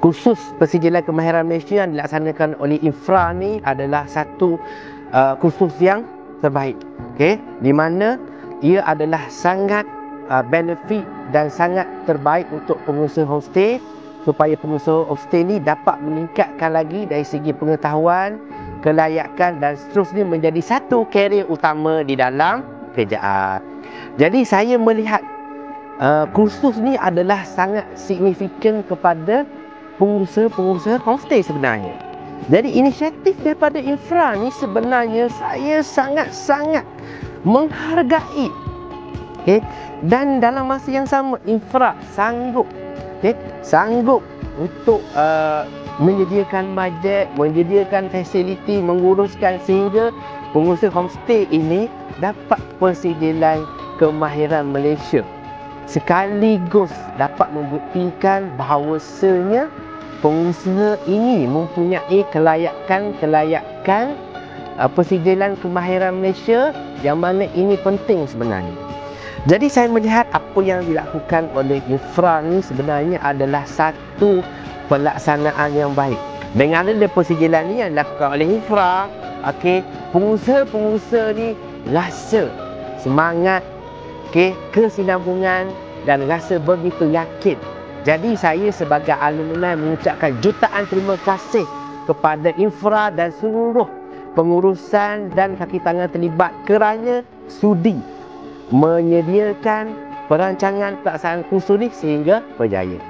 Kursus Persijilan Kemahiran Malaysia yang dilaksanakan oleh Infra ni adalah satu kursus yang terbaik. Okey, di mana ia adalah sangat benefit dan sangat terbaik untuk pengusaha homestay, supaya pengusaha homestay ni dapat meningkatkan lagi dari segi pengetahuan, kelayakan dan seterusnya menjadi satu karier utama di dalam kerajaan. Jadi saya melihat kursus ni adalah sangat signifikan kepada pengusaha-pengusaha homestay sebenarnya. Jadi inisiatif daripada Infra ni sebenarnya saya sangat-sangat menghargai. Okay? Dan dalam masa yang sama Infra sanggup sanggup untuk menyediakan bajet, menyediakan fasiliti, menguruskan sehingga pengusaha homestay ini dapat Persijilan Kemahiran Malaysia, sekaligus dapat membuktikan bahawasanya pengusaha ini mempunyai kelayakan Persijilan Kemahiran Malaysia, yang mana ini penting sebenarnya. Jadi saya melihat apa yang dilakukan oleh Infra ni sebenarnya adalah satu pelaksanaan yang baik. Dengan adanya persijilan ni yang dilakukan oleh Infra, okey, pengusaha-pengusaha ni rasa semangat, okey, kesinambungan dan rasa begitu yakin. Jadi saya sebagai alumni mengucapkan jutaan terima kasih kepada Infra dan seluruh pengurusan dan kaki tangan terlibat kerana sudi menyediakan perancangan pelaksanaan kursus ini sehingga berjaya.